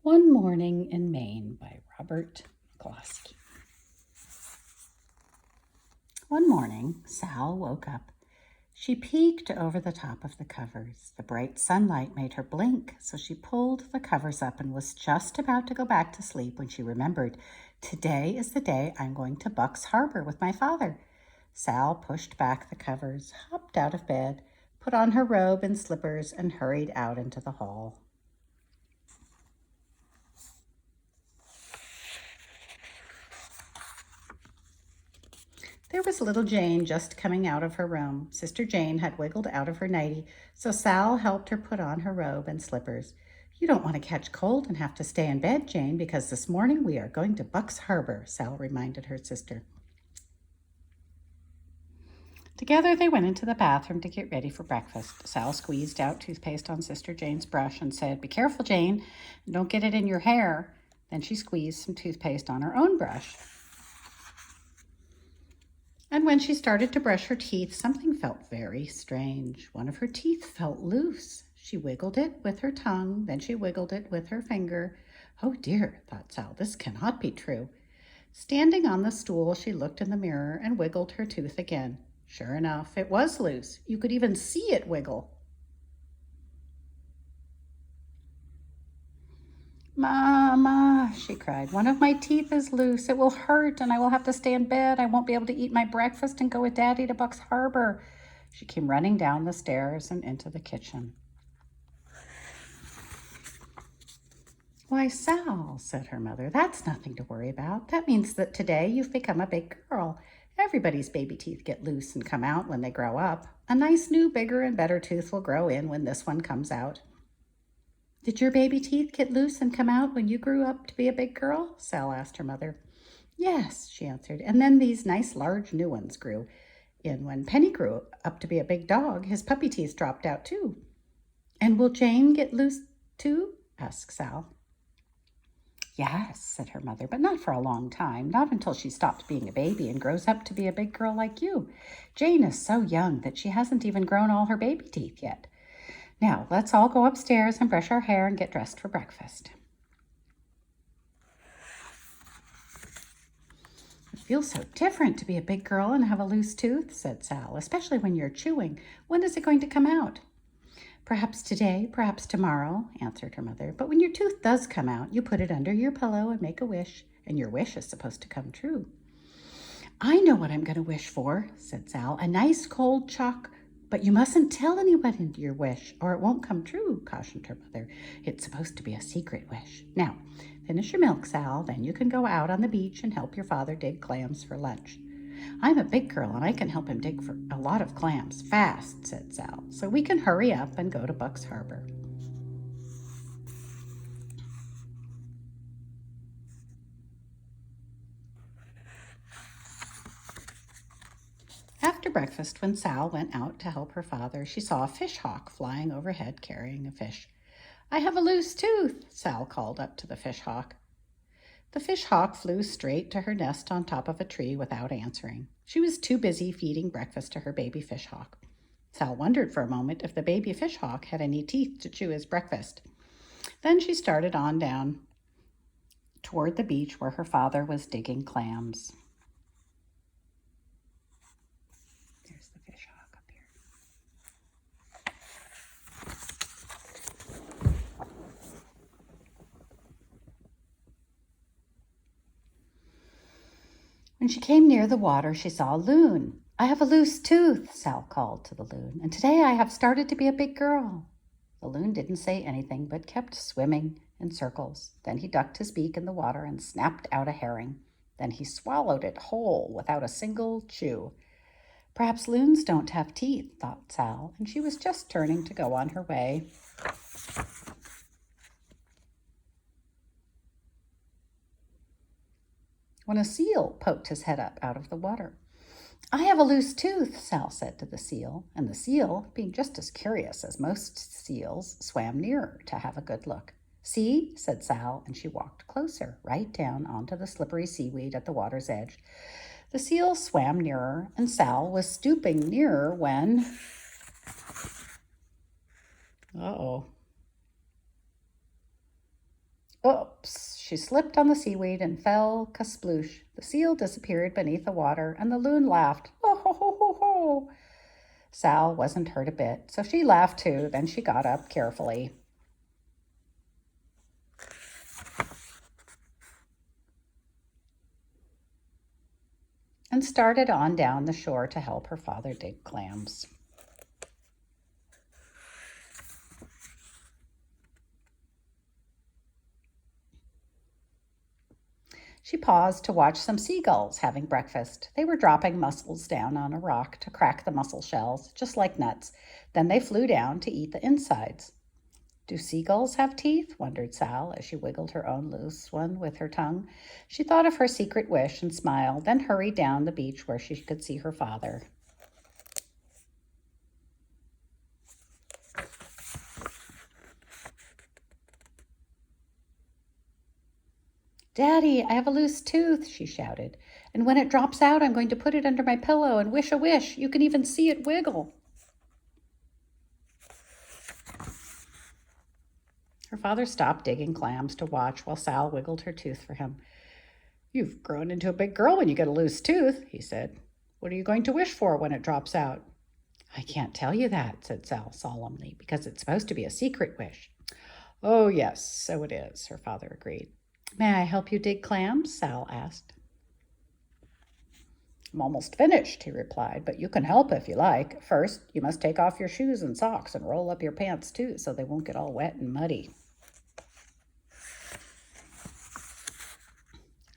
One Morning in Maine by Robert McCloskey. One morning, Sal woke up. She peeked over the top of the covers. The bright sunlight made her blink, so she pulled the covers up and was just about to go back to sleep when she remembered, "Today is the day I'm going to Buck's Harbor with my father." Sal pushed back the covers, hopped out of bed, put on her robe and slippers, and hurried out into the hall. There was little Jane just coming out of her room. Sister Jane had wiggled out of her nightie, so Sal helped her put on her robe and slippers. "You don't want to catch cold and have to stay in bed, Jane, because this morning we are going to Buck's Harbor," Sal reminded her sister. Together they went into the bathroom to get ready for breakfast. Sal squeezed out toothpaste on Sister Jane's brush and said, "Be careful, Jane, and don't get it in your hair." Then she squeezed some toothpaste on her own brush. And when she started to brush her teeth, something felt very strange. One of her teeth felt loose. She wiggled it with her tongue, then she wiggled it with her finger. "Oh dear," thought Sal, "this cannot be true." Standing on the stool, she looked in the mirror and wiggled her tooth again. Sure enough, it was loose. You could even see it wiggle. "Mama," she cried, "one of my teeth is loose. It will hurt and I will have to stay in bed. I won't be able to eat my breakfast and go with Daddy to Buck's Harbor." She came running down the stairs and into the kitchen. "Why, Sal," said her mother, "that's nothing to worry about. That means that today you've become a big girl. Everybody's baby teeth get loose and come out when they grow up. A nice new, bigger and better tooth will grow in when this one comes out." "Did your baby teeth get loose and come out when you grew up to be a big girl?" Sal asked her mother. "Yes," she answered, "and then these nice large new ones grew in. When Penny grew up to be a big dog, his puppy teeth dropped out too." "And will Jane get loose too?" asked Sal. "Yes," said her mother, "but not for a long time, not until she stops being a baby and grows up to be a big girl like you. Jane is so young that she hasn't even grown all her baby teeth yet. Now, let's all go upstairs and brush our hair and get dressed for breakfast." "It feels so different to be a big girl and have a loose tooth," said Sal, "especially when you're chewing. When is it going to come out?" "Perhaps today, perhaps tomorrow," answered her mother. "But when your tooth does come out, you put it under your pillow and make a wish, and your wish is supposed to come true." "I know what I'm going to wish for," said Sal. "A nice cold choc—" "But you mustn't tell anyone your wish, or it won't come true," cautioned her mother. "It's supposed to be a secret wish. Now, finish your milk, Sal. Then you can go out on the beach and help your father dig clams for lunch." "I'm a big girl, and I can help him dig for a lot of clams fast," said Sal, "so we can hurry up and go to Buck's Harbor." After breakfast, when Sal went out to help her father, she saw a fish hawk flying overhead carrying a fish. "I have a loose tooth," Sal called up to the fish hawk. The fish hawk flew straight to her nest on top of a tree without answering. She was too busy feeding breakfast to her baby fish hawk. Sal wondered for a moment if the baby fish hawk had any teeth to chew his breakfast. Then she started on down toward the beach where her father was digging clams. There's the fish hawk up here. When she came near the water, she saw a loon. "I have a loose tooth," Sal called to the loon, "and today I have started to be a big girl." The loon didn't say anything, but kept swimming in circles. Then he ducked his beak in the water and snapped out a herring. Then he swallowed it whole without a single chew. Perhaps loons don't have teeth, thought Sal, and she was just turning to go on her way. When a seal poked his head up out of the water. "I have a loose tooth," Sal said to the seal, and the seal, being just as curious as most seals, swam nearer to have a good look. "See," said Sal, and she walked closer, right down onto the slippery seaweed at the water's edge. The seal swam nearer, and Sal was stooping nearer when... Uh-oh. Oops! She slipped on the seaweed and fell kasploosh. The seal disappeared beneath the water, and the loon laughed. Ho, ho, ho, ho, ho! Sal wasn't hurt a bit, so she laughed too. Then she got up carefully and started on down the shore to help her father dig clams. She paused to watch some seagulls having breakfast. They were dropping mussels down on a rock to crack the mussel shells, just like nuts. Then they flew down to eat the insides. Do seagulls have teeth? Wondered Sal as she wiggled her own loose one with her tongue. She thought of her secret wish and smiled, then hurried down the beach where she could see her father. Daddy, I have a loose tooth, she shouted. And when it drops out, I'm going to put it under my pillow and wish a wish. You can even see it wiggle. Her father stopped digging clams to watch while Sal wiggled her tooth for him. You've grown into a big girl when you get a loose tooth, he said. What are you going to wish for when it drops out? I can't tell you that, said Sal solemnly, because it's supposed to be a secret wish. Oh, yes, so it is, her father agreed. May I help you dig clams? Sal asked. I'm almost finished, he replied, but you can help if you like. First, you must take off your shoes and socks and roll up your pants too so they won't get all wet and muddy.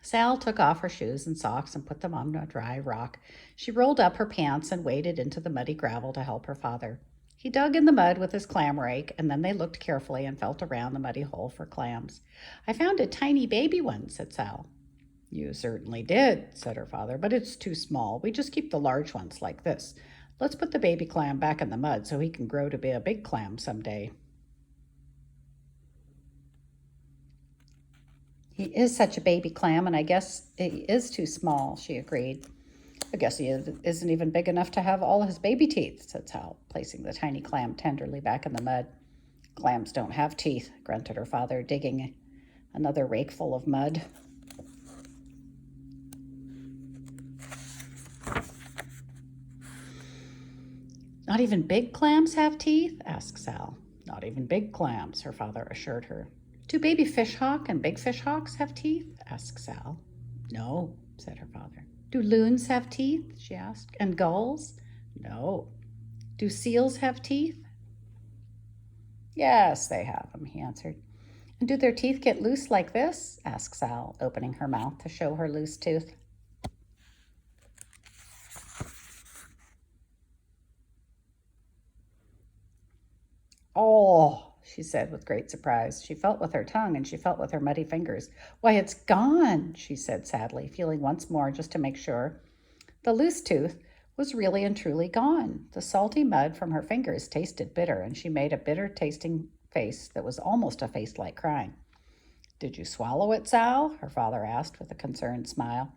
Sal took off her shoes and socks and put them on a dry rock. She rolled up her pants and waded into the muddy gravel to help her father. He dug in the mud with his clam rake, and then they looked carefully and felt around the muddy hole for clams. I found a tiny baby one, said Sal. You certainly did, said her father, but it's too small. We just keep the large ones like this. Let's put the baby clam back in the mud so he can grow to be a big clam someday. He is such a baby clam, and I guess he is too small, she agreed. I guess he isn't even big enough to have all his baby teeth, said Sal, placing the tiny clam tenderly back in the mud. Clams don't have teeth, grunted her father, digging another rakeful of mud. Not even big clams have teeth? Asked Sal. Not even big clams, her father assured her. Do baby fish hawk and big fish hawks have teeth? Asked Sal. No, said her father. Do loons have teeth? She asked. And gulls? No. Do seals have teeth? Yes, they have them, he answered. And do their teeth get loose like this? Asked Sal, opening her mouth to show her loose tooth. Oh, she said with great surprise. She felt with her tongue and she felt with her muddy fingers. Why, it's gone, she said sadly, feeling once more just to make sure. The loose tooth was really and truly gone. The salty mud from her fingers tasted bitter, and she made a bitter-tasting face that was almost a face like crying. Did you swallow it, Sal? Her father asked with a concerned smile.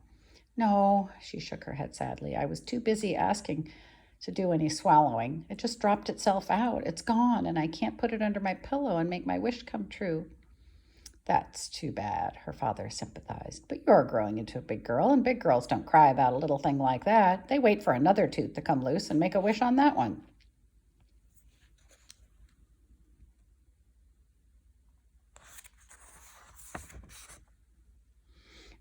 No, she shook her head sadly. I was too busy asking to do any swallowing. It just dropped itself out. It's gone, and I can't put it under my pillow and make my wish come true. That's too bad, her father sympathized. But you're growing into a big girl, and big girls don't cry about a little thing like that. They wait for another tooth to come loose and make a wish on that one.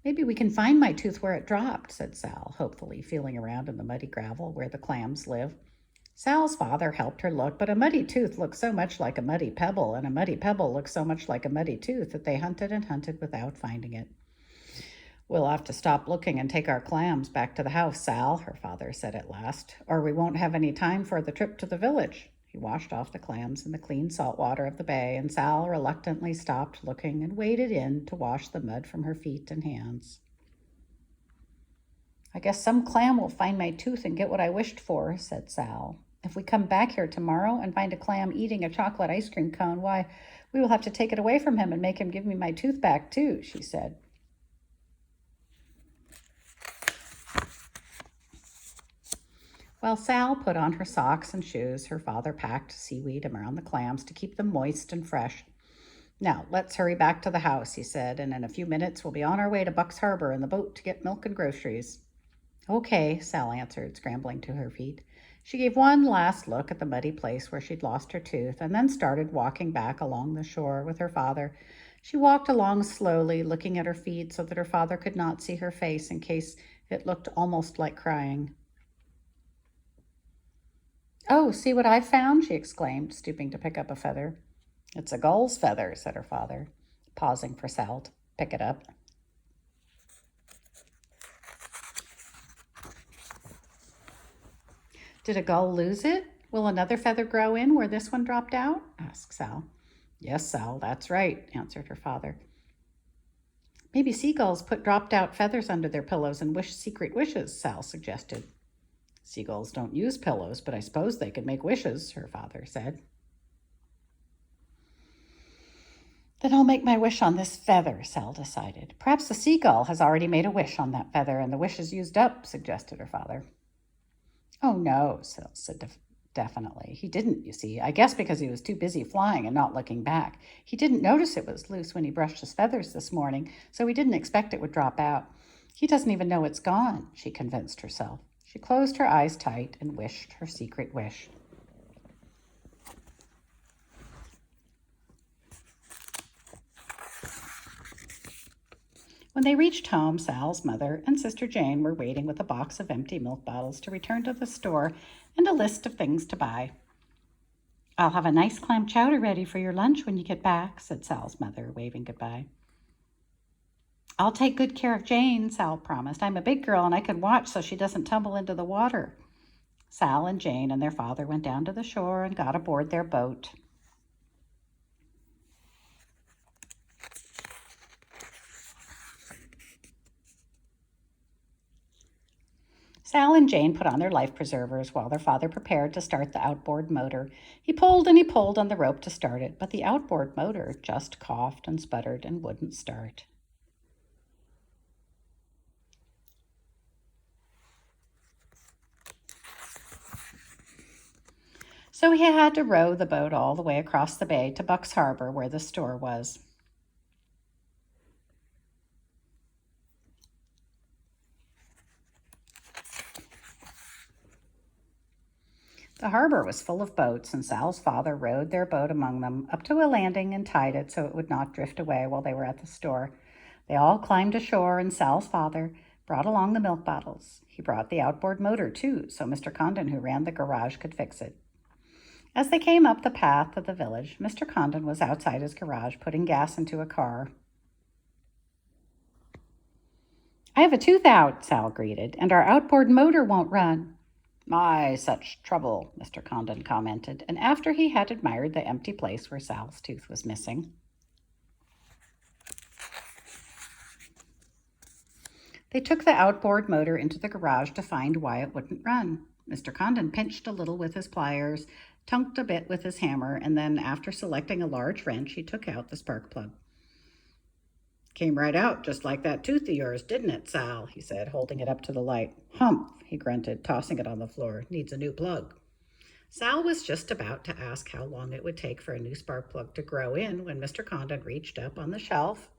Maybe we can find my tooth where it dropped, said Sal, hopefully, feeling around in the muddy gravel where the clams live. Sal's father helped her look, but a muddy tooth looked so much like a muddy pebble, and a muddy pebble looked so much like a muddy tooth that they hunted and hunted without finding it. We'll have to stop looking and take our clams back to the house, Sal, her father said at last, or we won't have any time for the trip to the village. He washed off the clams in the clean salt water of the bay, and Sal reluctantly stopped looking and waded in to wash the mud from her feet and hands. I guess some clam will find my tooth and get what I wished for, said Sal. If we come back here tomorrow and find a clam eating a chocolate ice cream cone, why, we will have to take it away from him and make him give me my tooth back too, she said. While Sal put on her socks and shoes, her father packed seaweed around the clams to keep them moist and fresh. Now, let's hurry back to the house, he said, and in a few minutes we'll be on our way to Buck's Harbor in the boat to get milk and groceries. Okay, Sal answered, scrambling to her feet. She gave one last look at the muddy place where she'd lost her tooth and then started walking back along the shore with her father. She walked along slowly, looking at her feet so that her father could not see her face in case it looked almost like crying. Oh, see what I've found, she exclaimed, stooping to pick up a feather. It's a gull's feather, said her father, pausing for Sal to pick it up. Did a gull lose it? Will another feather grow in where this one dropped out? Asked Sal. Yes, Sal, that's right, answered her father. Maybe seagulls put dropped out feathers under their pillows and wish secret wishes, Sal suggested. Seagulls don't use pillows, but I suppose they could make wishes, her father said. Then I'll make my wish on this feather, Sal decided. Perhaps the seagull has already made a wish on that feather and the wish is used up, suggested her father. Oh, no, Sal said definitely. He didn't, you see. I guess because he was too busy flying and not looking back. He didn't notice it was loose when he brushed his feathers this morning, so he didn't expect it would drop out. He doesn't even know it's gone, she convinced herself. She closed her eyes tight and wished her secret wish. When they reached home, Sal's mother and Sister Jane were waiting with a box of empty milk bottles to return to the store and a list of things to buy. I'll have a nice clam chowder ready for your lunch when you get back, said Sal's mother, waving goodbye. I'll take good care of Jane, Sal promised. I'm a big girl and I can watch so she doesn't tumble into the water. Sal and Jane and their father went down to the shore and got aboard their boat. Sal and Jane put on their life preservers while their father prepared to start the outboard motor. He pulled and he pulled on the rope to start it, but the outboard motor just coughed and sputtered and wouldn't start. So he had to row the boat all the way across the bay to Buck's Harbor where the store was. The harbor was full of boats, and Sal's father rowed their boat among them up to a landing and tied it so it would not drift away while they were at the store. They all climbed ashore, and Sal's father brought along the milk bottles. He brought the outboard motor, too, so Mr. Condon, who ran the garage, could fix it. As they came up the path of the village, Mr. Condon was outside his garage putting gas into a car. I have a tooth out, Sal greeted, and our outboard motor won't run. My, such trouble, Mr. Condon commented, and after he had admired the empty place where Sal's tooth was missing. They took the outboard motor into the garage to find why it wouldn't run. Mr. Condon pinched a little with his pliers, tunked a bit with his hammer, and then, after selecting a large wrench, he took out the spark plug. Came right out just like that tooth of yours, didn't it, Sal? He said, holding it up to the light. Humph, he grunted, tossing it on the floor. Needs a new plug. Sal was just about to ask how long it would take for a new spark plug to grow in when Mr. Condon reached up on the shelf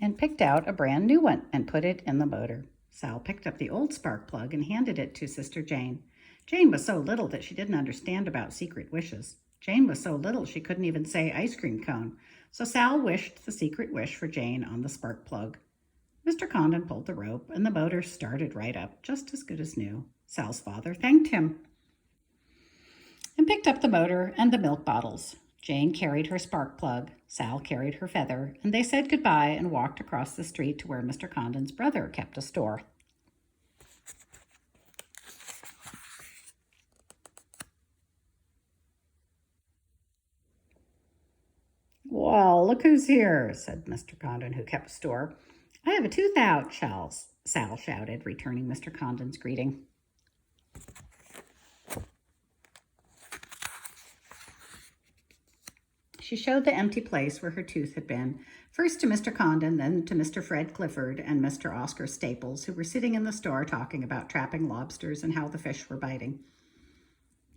and picked out a brand new one and put it in the motor. Sal picked up the old spark plug and handed it to Sister Jane. Jane was so little that she didn't understand about secret wishes. Jane was so little she couldn't even say ice cream cone. So Sal wished the secret wish for Jane on the spark plug. Mr. Condon pulled the rope and the motor started right up, just as good as new. Sal's father thanked him and picked up the motor and the milk bottles. Jane carried her spark plug, Sal carried her feather, and they said goodbye and walked across the street to where Mr. Condon's brother kept a store. Well, look who's here, said Mr. Condon, who kept a store. I have a tooth out, Sal shouted, returning Mr. Condon's greeting. She showed the empty place where her tooth had been. First to Mr. Condon, then to Mr. Fred Clifford and Mr. Oscar Staples, who were sitting in the store talking about trapping lobsters and how the fish were biting.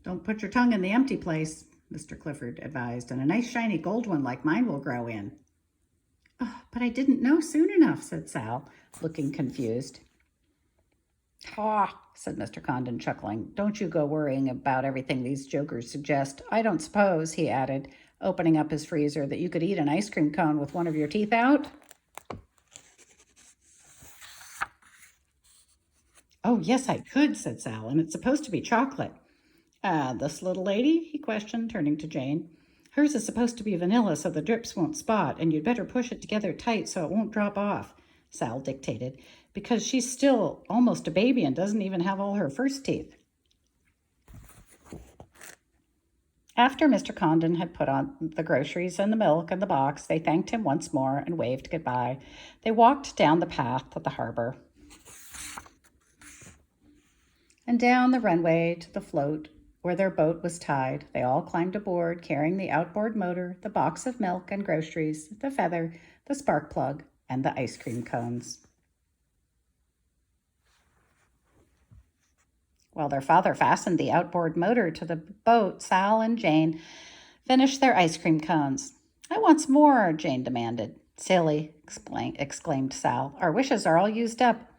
"Don't put your tongue in the empty place," Mr. Clifford advised, "and a nice shiny gold one like mine will grow in." "Oh, but I didn't know soon enough," said Sal, looking confused. "Ha," said Mr. Condon, chuckling. "Don't you go worrying about everything these jokers suggest. I don't suppose," he added, opening up his freezer, "that you could eat an ice cream cone with one of your teeth out?" "Oh, yes, I could," said Sal, "and it's supposed to be chocolate." This little lady?" he questioned, turning to Jane. "Hers is supposed to be vanilla so the drips won't spot, and you'd better push it together tight so it won't drop off," Sal dictated, "because she's still almost a baby and doesn't even have all her first teeth." After Mr. Condon had put on the groceries and the milk and the box, they thanked him once more and waved goodbye. They walked down the path to the harbor and down the runway to the float where their boat was tied. They all climbed aboard, carrying the outboard motor, the box of milk and groceries, the feather, the spark plug, and the ice cream cones. While their father fastened the outboard motor to the boat, Sal and Jane finished their ice cream cones. "I want some more," Jane demanded. "Silly," exclaimed Sal. "Our wishes are all used up."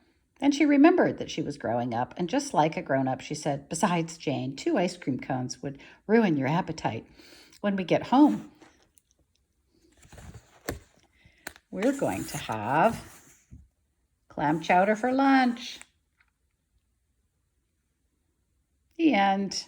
Then she remembered that she was growing up, and just like a grown-up, she said, "Besides, Jane, 2 ice cream cones would ruin your appetite. When we get home, we're going to have clam chowder for lunch." The end.